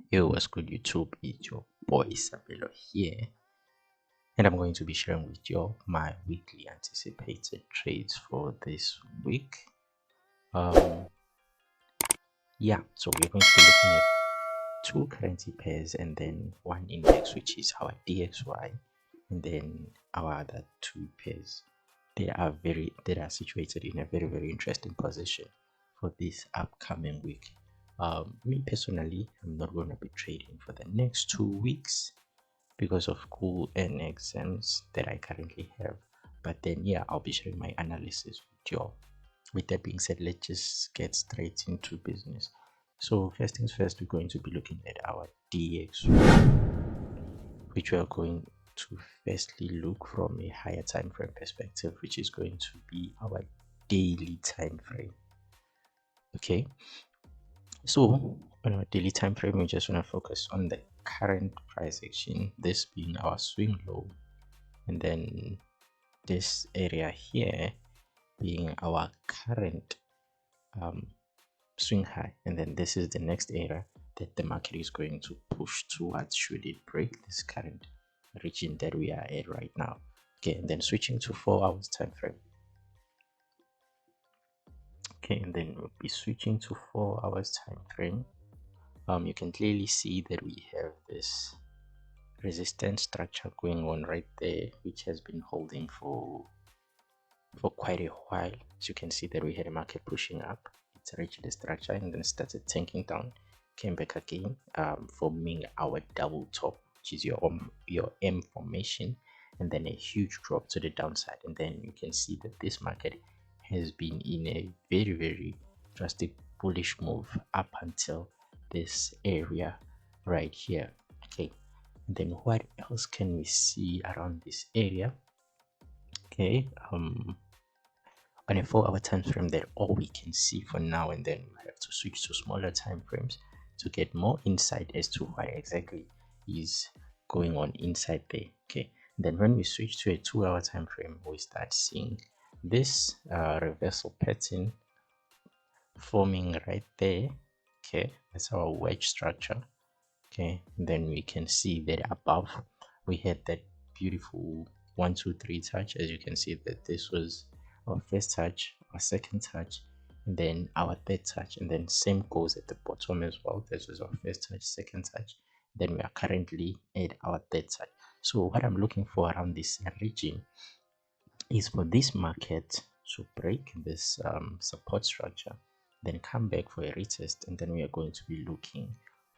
Yo, what's good YouTube? It's your boy Sabelo here, and I'm going to be sharing with you my weekly anticipated trades for this week. Yeah, so we're going to be looking at two currency pairs and then one index, which is our DXY, and then our other two pairs. They are situated in a very interesting position for this upcoming week. Me personally, I'm not going to be trading for the next 2 weeks because of school and exams that I currently have. But then, yeah, I'll be sharing my analysis with you all. With that being said, let's just get straight into business. So first things first, we're going to be looking at our DXY, which we are going to firstly look from a higher time frame perspective, which is going to be our daily time frame. Okay, so on our daily time frame, we just want to focus on the current price action, this being our swing low, and then this area here being our current swing high, and then this is the next area that the market is going to push towards should it break this current region that we are at right now. Okay, and then switching to 4 hours time frame. Okay, and then we'll be switching to 4 hours time frame. You can clearly see that we have this resistance structure going on right there, which has been holding for quite a while. As you can see that we had a market pushing up, it's reached the structure and then started tanking down, came back again, forming our double top, which is your M formation, and then a huge drop to the downside. And then you can see that this market has been in a very drastic bullish move up until this area right here. Okay, and then what else can we see around this area? Okay, on a 4 hour time frame, that all we can see for now, and then we have to switch to smaller time frames to get more insight as to what exactly is going on inside there. Okay, and then when we switch to a 2 hour time frame, we start seeing this reversal pattern forming right there. Okay, that's our wedge structure. Okay, and then we can see that above we had that beautiful 1 2 3 touch. As you can see that this was our first touch, our second touch, and then our third touch, and then same goes at the bottom as well. This was our first touch, second touch, then we are currently at our third touch. So what I'm looking for around this region is for this market to break this support structure, then come back for a retest, and then we are going to be looking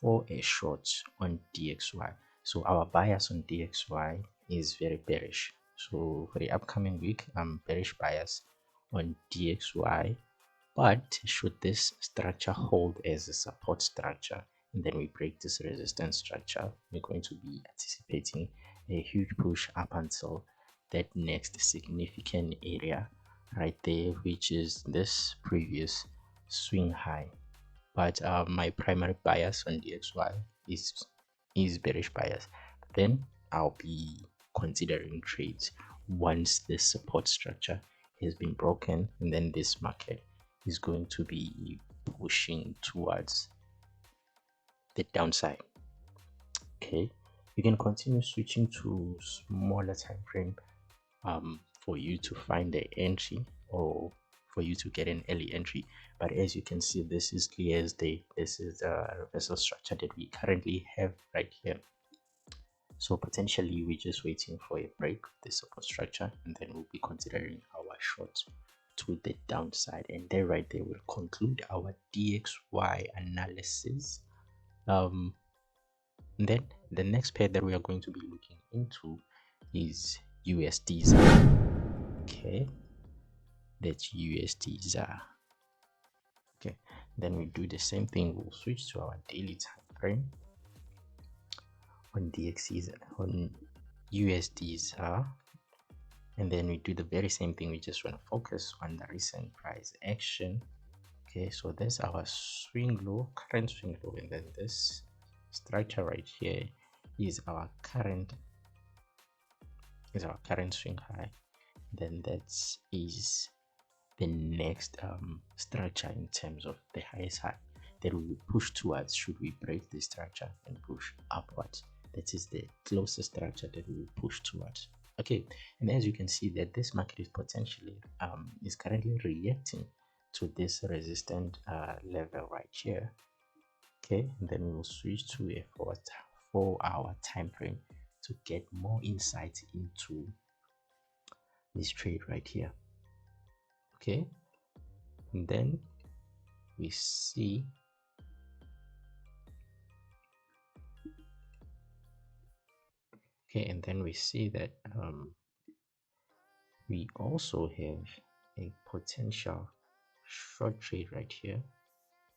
for a short on DXY. So our bias on DXY is very bearish. So for the upcoming week, I'm bearish bias on DXY, but should this structure hold as a support structure and then we break this resistance structure, we're going to be anticipating a huge push up until that next significant area right there, which is this previous swing high. But my primary bias on DXY is bearish bias. Then I'll be considering trades once this support structure has been broken, and then this market is going to be pushing towards the downside. Okay, you can continue switching to smaller time frame for you to find the entry or for you to get an early entry. But as you can see, this is clear as day. This is the reversal structure that we currently have right here. So potentially we're just waiting for a break of the support structure, and then we'll be considering our short to the downside. And there right there will conclude our DXY analysis. And then the next pair that we are going to be looking into is usdzar. Okay, that's usdzar. Okay, then we do the same thing. We'll switch to our daily time frame on usdzar, and then we do the very same thing. We just want to focus on the recent price action. Okay, so that's our swing low, current swing low, and then this structure right here is our current swing high. Then that is the next structure in terms of the highest high. that we would push towards should we break the structure and push upwards. That is the closest structure that we will push towards. Okay, and as you can see that this market is potentially is currently reacting to this resistant level right here. Okay, and then we will switch to a 4-hour time frame to get more insight into this trade right here. Okay, and then we see that we also have a potential short trade right here.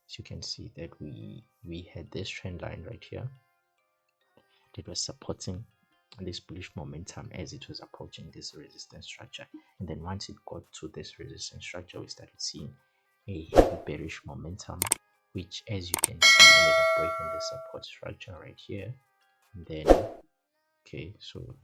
As you can see that we had this trend line right here that was supporting this bullish momentum as it was approaching this resistance structure, and then once it got to this resistance structure, we started seeing a heavy bearish momentum, which, as you can see, ended up breaking the support structure right here. And then okay, so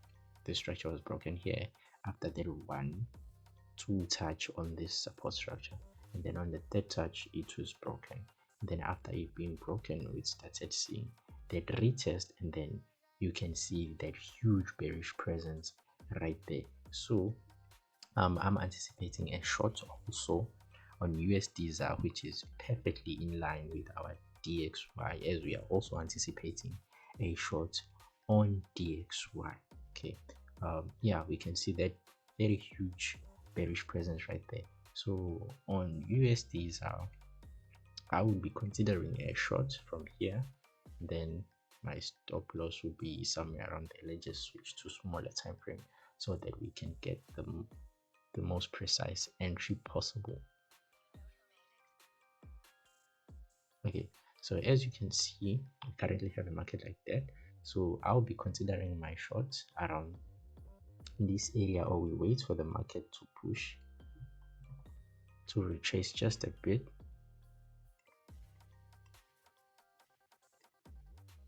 the structure was broken here. After that, 1-2 touch on this support structure, and then on the third touch it was broken. And then after it being broken, we started seeing that retest, and then you can see that huge bearish presence right there. So I'm anticipating a short also on USDZAR, which is perfectly in line with our DXY, as we are also anticipating a short on DXY. Okay, yeah, we can see that very huge bearish presence right there. So on USDZAR, I would be considering a short from here. Then my stop loss would be somewhere around there. Let's just switch to smaller time frame so that we can get the most precise entry possible. Okay, so as you can see, I currently have a market like that. So I'll be considering my shorts around this area, or we wait for the market to push to retrace just a bit.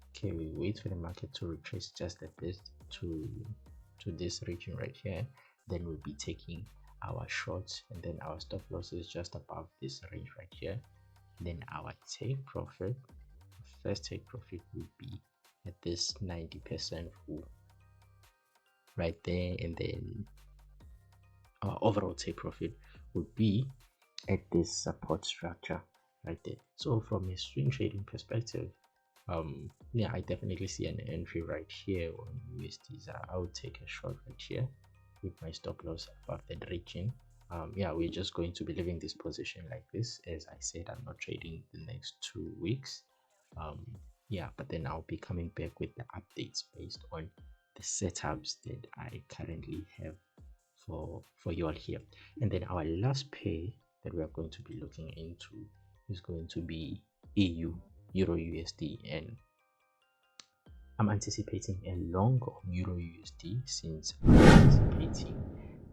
Okay, we wait for the market to retrace just a bit to this region right here. Then we'll be taking our shorts, and then our stop loss is just above this range right here. Then our take profit, first take profit will be at this 90% full right there, and then our overall take profit would be at this support structure right there. So from a swing trading perspective, yeah, I definitely see an entry right here on USDZAR. I would take a short right here with my stop loss above that region. Yeah, we're just going to be leaving this position like this. As I said, I'm not trading the next 2 weeks. Yeah, but then I'll be coming back with the updates based on the setups that I currently have for you all here. And then our last pair that we are going to be looking into is going to be Euro USD, and I'm anticipating a long on Euro USD since I'm anticipating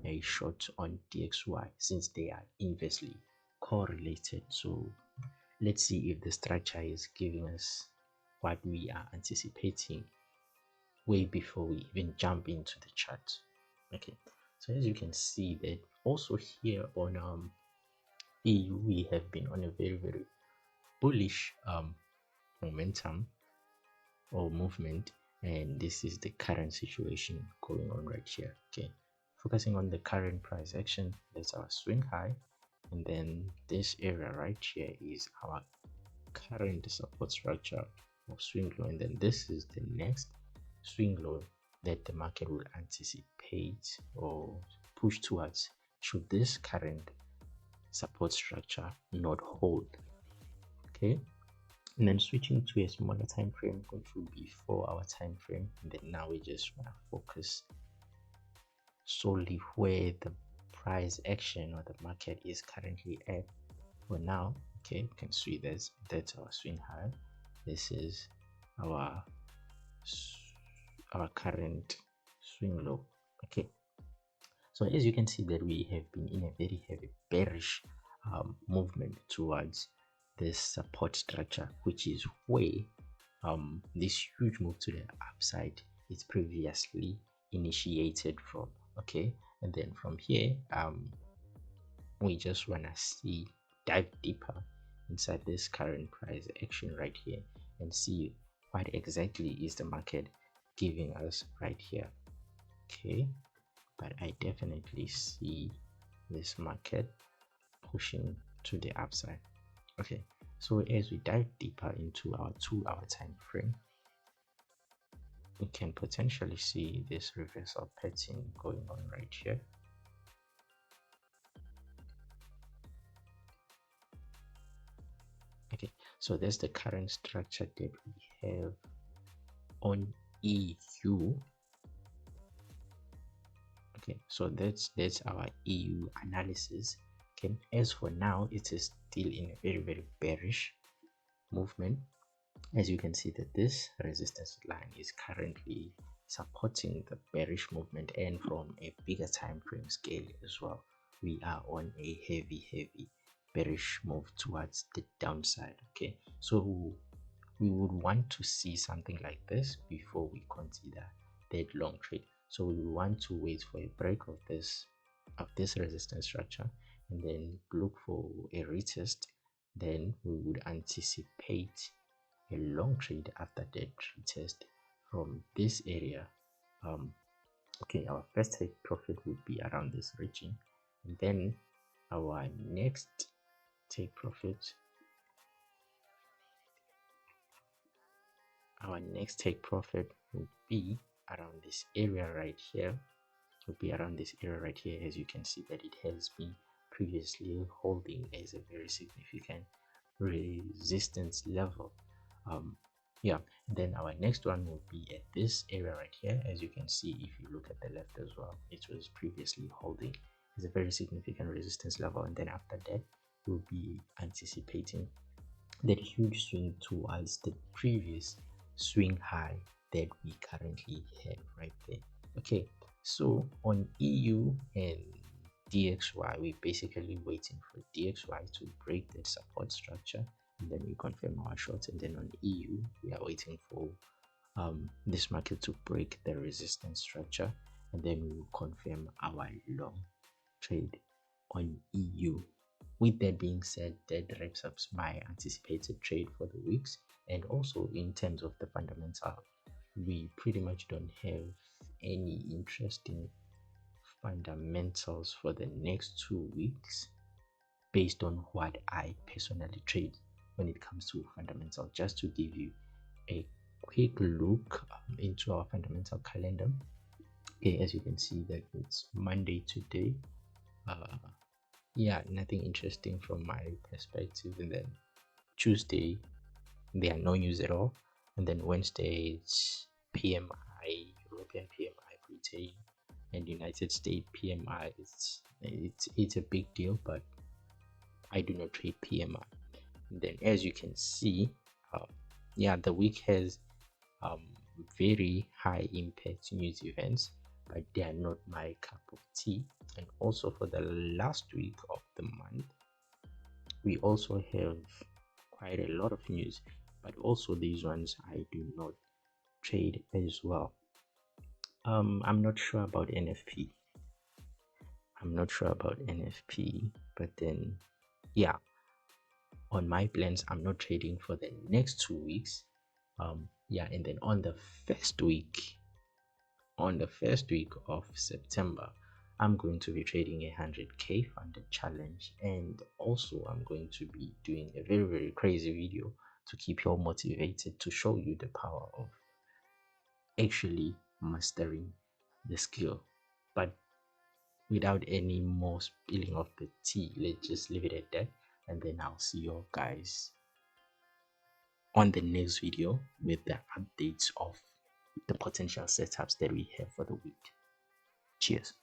a short on DXY, since they are inversely correlated. So let's see if the structure is giving us what we are anticipating way before we even jump into the chart. Okay, so as you can see that also here on EU, we have been on a very bullish momentum or movement, and this is the current situation going on right here. Okay, focusing on the current price action, that's our swing high, and then this area right here is our current support structure of swing low, and then this is the next swing low that the market will anticipate or push towards should this current support structure not hold. Okay, and then switching to a smaller time frame, which will be 4-hour time frame, and then now we just want to focus solely where the price action or the market is currently at for now. Okay, you can see that's our swing high. This is our current swing low. Okay, so as you can see that we have been in a very heavy bearish movement towards this support structure, which is where this huge move to the upside is previously initiated from. Okay, and then from here we just want to dive deeper inside this current price action right here and see what exactly is the market giving us right here. Okay, but I definitely see this market pushing to the upside. Okay, so as we dive deeper into our 2-hour time frame, we can potentially see this reversal pattern going on right here. Okay, so that's the current structure that we have on EU. Okay, so that's our EU analysis. Okay, as for now, it is still in a very bearish movement. As you can see that this resistance line is currently supporting the bearish movement, and from a bigger time frame scale as well, we are on a heavy bearish move towards the downside. Okay, so we would want to see something like this before we consider that long trade. So we want to wait for a break of this resistance structure and then look for a retest. Then we would anticipate a long trade after that retest from this area. Okay, our first take profit would be around this region, and then our next take profit would be around this area right here. As you can see that it has been previously holding as a very significant resistance level. Yeah, and then our next one will be at this area right here. As you can see, if you look at the left as well, it was previously holding as a very significant resistance level, and then after that we'll be anticipating that huge swing towards the previous swing high that we currently have right there. Okay, so on EU and DXY, we're basically waiting for DXY to break that support structure, and then we confirm our shorts. And then on EU, we are waiting for this market to break the resistance structure, and then we will confirm our long trade on EU. With that being said, that wraps up my anticipated trade for the weeks. And also in terms of the fundamental, we pretty much don't have any interesting fundamentals for the next 2 weeks based on what I personally trade when it comes to fundamental. Just to give you a quick look into our fundamental calendar. Okay, as you can see that it's Monday today. Yeah, nothing interesting from my perspective. And then Tuesday there are no news at all, and then Wednesday it's PMI, European PMI, Britain, and United States PMI. It's a big deal, but I do not trade PMI. And then as you can see, yeah, the week has very high impact news events, but they are not my cup of tea. And also for the last week of the month, we also have quite a lot of news, but also these ones I do not trade as well. I'm not sure about NFP. But then yeah, on my plans, I'm not trading for the next 2 weeks. Yeah, and then on the first week of September, I'm going to be trading a 100k funded challenge, and also I'm going to be doing a very crazy video to keep you all motivated, to show you the power of actually mastering the skill. But without any more spilling of the tea, let's just leave it at that, and then I'll see you guys on the next video with the updates of the potential setups that we have for the week. Cheers.